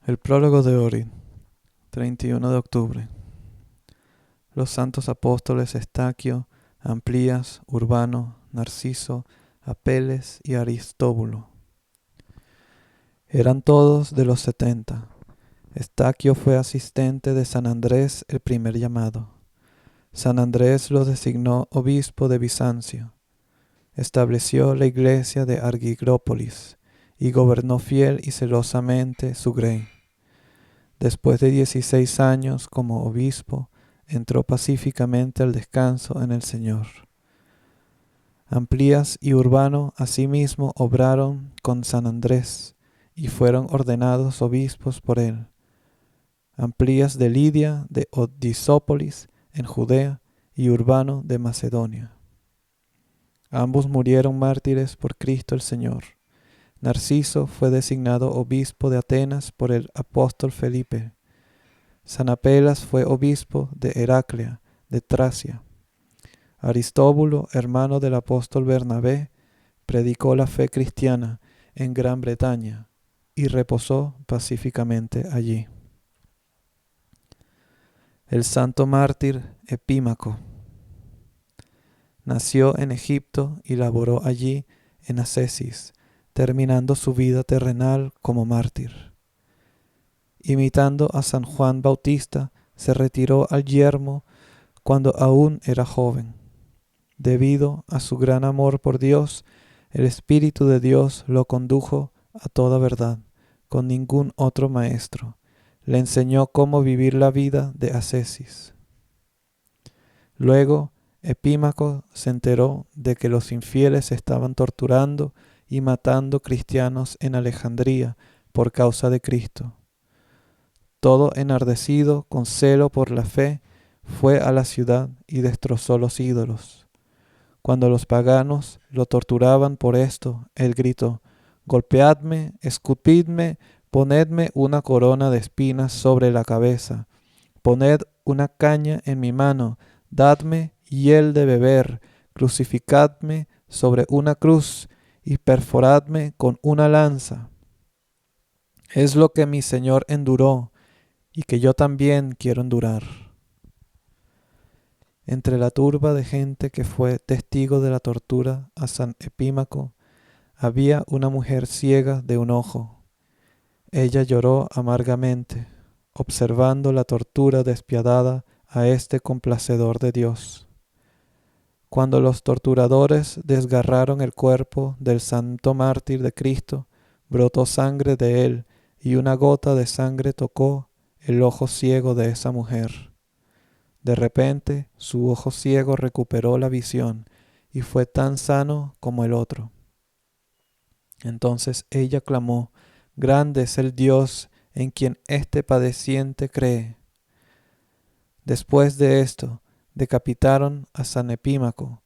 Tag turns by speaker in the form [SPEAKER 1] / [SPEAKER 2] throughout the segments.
[SPEAKER 1] El prólogo de Orid, 31 de octubre. Los santos apóstoles Estaquio, Amplías, Urbano, Narciso, Apeles y Aristóbulo. Eran todos de los 70. Estaquio fue asistente de San Andrés el primer llamado. San Andrés lo designó obispo de Bizancio. Estableció la iglesia de Argigrópolis y gobernó fiel y celosamente su grey. Después de 16 años como obispo, entró pacíficamente al descanso en el Señor. Amplías y Urbano asimismo obraron con San Andrés y fueron ordenados obispos por él. Amplías de Lidia, de Odisópolis, en Judea, y Urbano de Macedonia. Ambos murieron mártires por Cristo el Señor. Narciso fue designado obispo de Atenas por el apóstol Felipe. San Apelas fue obispo de Heraclea, de Tracia. Aristóbulo, hermano del apóstol Bernabé, predicó la fe cristiana en Gran Bretaña y reposó pacíficamente allí. El santo mártir Epímaco nació en Egipto y laboró allí en Asesis, terminando su vida terrenal como mártir. Imitando a San Juan Bautista, se retiró al yermo cuando aún era joven. Debido a su gran amor por Dios, el Espíritu de Dios lo condujo a toda verdad, con ningún otro maestro. Le enseñó cómo vivir la vida de ascesis. Luego, Epímaco se enteró de que los infieles estaban torturando y matando cristianos en Alejandría por causa de Cristo. Todo enardecido con celo por la fe, fue a la ciudad y destrozó los ídolos. Cuando los paganos lo torturaban por esto, él gritó: «Golpeadme, escupidme, ponedme una corona de espinas sobre la cabeza, poned una caña en mi mano, dadme hiel de beber, crucificadme sobre una cruz y perforadme con una lanza. Es lo que mi Señor enduró y que yo también quiero endurar». Entre la turba de gente que fue testigo de la tortura a San Epímaco, había una mujer ciega de un ojo. Ella lloró amargamente, observando la tortura despiadada a este complacedor de Dios. Cuando los torturadores desgarraron el cuerpo del santo mártir de Cristo, brotó sangre de él y una gota de sangre tocó el ojo ciego de esa mujer. De repente, su ojo ciego recuperó la visión y fue tan sano como el otro. Entonces ella clamó: «Grande es el Dios en quien este padeciente cree». Después de esto, decapitaron a San Epímaco,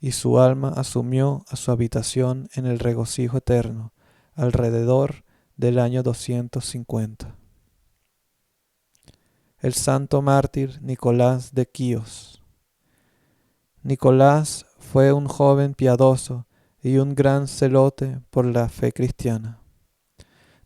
[SPEAKER 1] y su alma asumió a su habitación en el regocijo eterno, alrededor del año 250. El santo mártir Nicolás de Quíos. Nicolás fue un joven piadoso y un gran celote por la fe cristiana.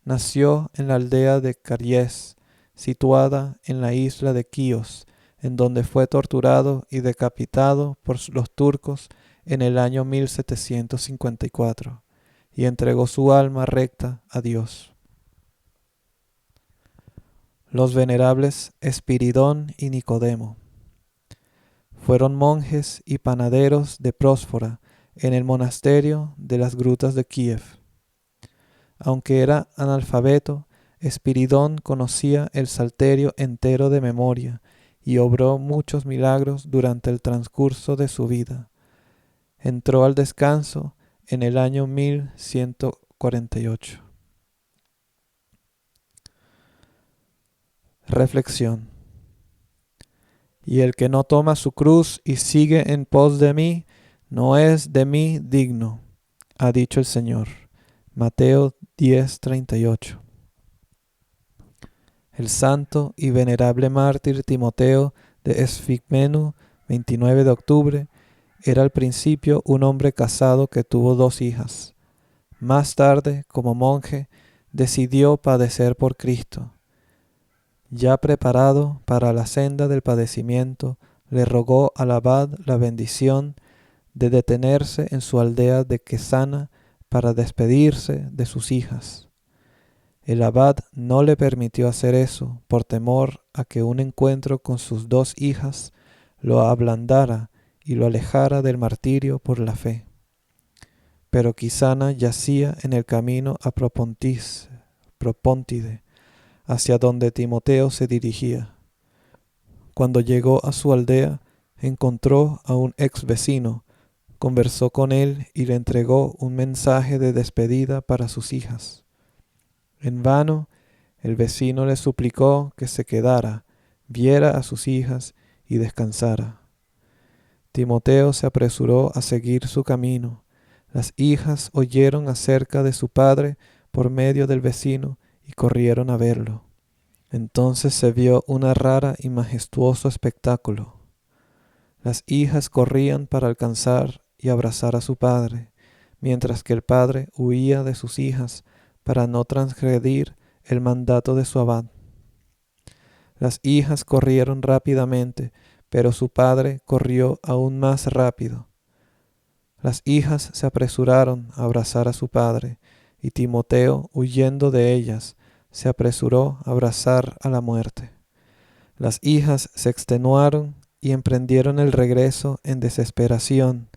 [SPEAKER 1] Nació en la aldea de Caries, situada en la isla de Quíos, en donde fue torturado y decapitado por los turcos en el año 1754, y entregó su alma recta a Dios. Los venerables Espiridón y Nicodemo fueron monjes y panaderos de Prósfora en el monasterio de las grutas de Kiev. Aunque era analfabeto, Espiridón conocía el Salterio entero de memoria y obró muchos milagros durante el transcurso de su vida. Entró al descanso en el año 1148. Reflexión. Y el que no toma su cruz y sigue en pos de mí, no es de mí digno, ha dicho el Señor. Mateo 10:38. El santo y venerable mártir Timoteo de Esfigmenú, 29 de octubre, era al principio un hombre casado que tuvo 2 hijas. Más tarde, como monje, decidió padecer por Cristo. Ya preparado para la senda del padecimiento, le rogó al abad la bendición de detenerse en su aldea de Quesana para despedirse de sus hijas. El abad no le permitió hacer eso por temor a que un encuentro con sus dos hijas lo ablandara y lo alejara del martirio por la fe. Pero Quisana yacía en el camino a Propóntide, hacia donde Timoteo se dirigía. Cuando llegó a su aldea, encontró a un ex vecino, conversó con él y le entregó un mensaje de despedida para sus hijas. En vano, el vecino le suplicó que se quedara, viera a sus hijas y descansara. Timoteo se apresuró a seguir su camino. Las hijas oyeron acerca de su padre por medio del vecino y corrieron a verlo. Entonces se vio una rara y majestuoso espectáculo. Las hijas corrían para alcanzar y abrazar a su padre, mientras que el padre huía de sus hijas para no transgredir el mandato de su abad. Las hijas corrieron rápidamente, pero su padre corrió aún más rápido. Las hijas se apresuraron a abrazar a su padre, y Timoteo, huyendo de ellas, se apresuró a abrazar a la muerte. Las hijas se extenuaron y emprendieron el regreso en desesperación,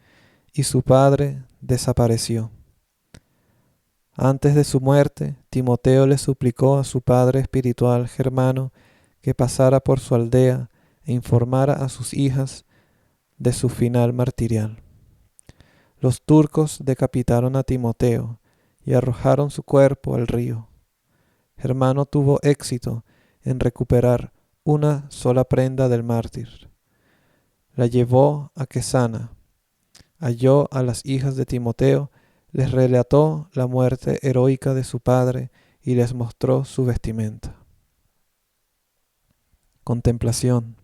[SPEAKER 1] y su padre desapareció. Antes de su muerte, Timoteo le suplicó a su padre espiritual Germano que pasara por su aldea e informara a sus hijas de su final martirial. Los turcos decapitaron a Timoteo y arrojaron su cuerpo al río. Germano tuvo éxito en recuperar una sola prenda del mártir. La llevó a Quesana, halló a las hijas de Timoteo, les relató la muerte heroica de su padre y les mostró su vestimenta. Contemplación.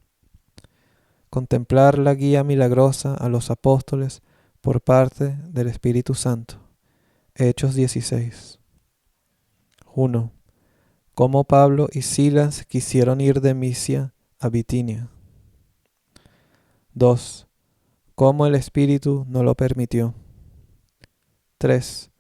[SPEAKER 1] Contemplar la guía milagrosa a los apóstoles por parte del Espíritu Santo. Hechos 16. 1. Cómo Pablo y Silas quisieron ir de Misia a Bitinia. 2. Cómo el Espíritu no lo permitió. 3.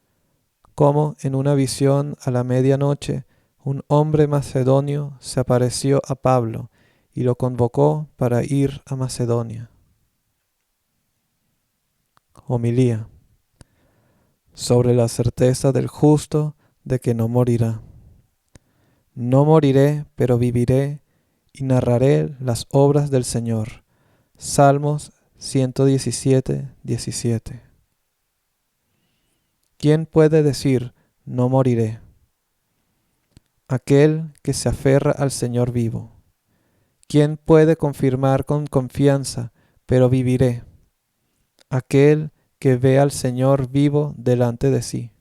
[SPEAKER 1] Cómo en una visión a la medianoche un hombre macedonio se apareció a Pablo y lo convocó para ir a Macedonia. Homilía. Sobre la certeza del justo de que no morirá. No moriré, pero viviré y narraré las obras del Señor. Salmos 117, 17. ¿Quién puede decir, no moriré? Aquel que se aferra al Señor vivo. ¿Quién puede confirmar con confianza, pero viviré? Aquel que ve al Señor vivo delante de sí.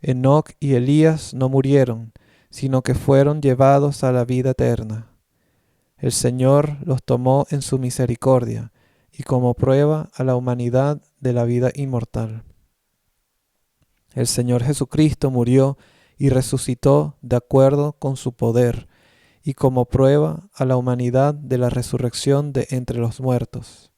[SPEAKER 1] Enoc y Elías no murieron, sino que fueron llevados a la vida eterna. El Señor los tomó en su misericordia y como prueba a la humanidad de la vida inmortal. El Señor Jesucristo murió y resucitó de acuerdo con su poder y como prueba a la humanidad de la resurrección de entre los muertos.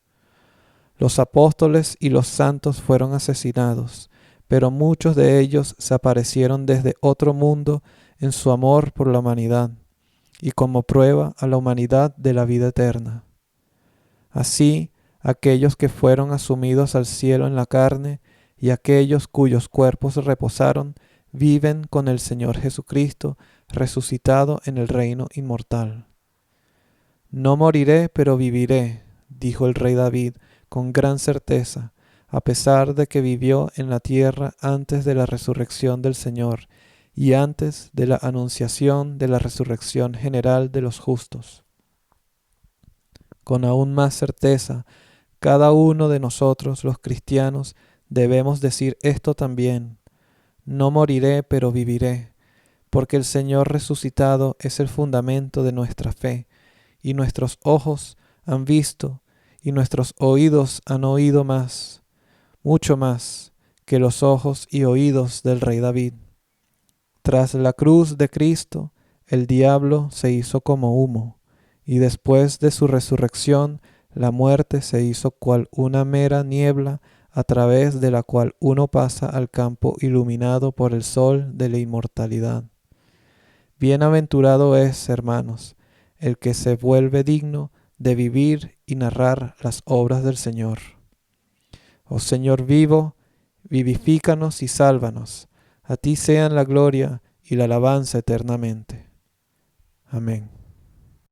[SPEAKER 1] Los apóstoles y los santos fueron asesinados, pero muchos de ellos se aparecieron desde otro mundo en su amor por la humanidad y como prueba a la humanidad de la vida eterna. Así, aquellos que fueron asumidos al cielo en la carne y aquellos cuyos cuerpos reposaron, viven con el Señor Jesucristo resucitado en el reino inmortal. No moriré, pero viviré, dijo el rey David con gran certeza, a pesar de que vivió en la tierra antes de la resurrección del Señor y antes de la anunciación de la resurrección general de los justos. Con aún más certeza, cada uno de nosotros, los cristianos, debemos decir esto también: no moriré, pero viviré, porque el Señor resucitado es el fundamento de nuestra fe, y nuestros ojos han visto, y nuestros oídos han oído más, mucho más, que los ojos y oídos del rey David. Tras la cruz de Cristo, el diablo se hizo como humo, y después de su resurrección, la muerte se hizo cual una mera niebla a través de la cual uno pasa al campo iluminado por el sol de la inmortalidad. Bienaventurado es, hermanos, el que se vuelve digno de vivir y narrar las obras del Señor. Oh Señor vivo, vivifícanos y sálvanos. A ti sean la gloria y la alabanza eternamente. Amén.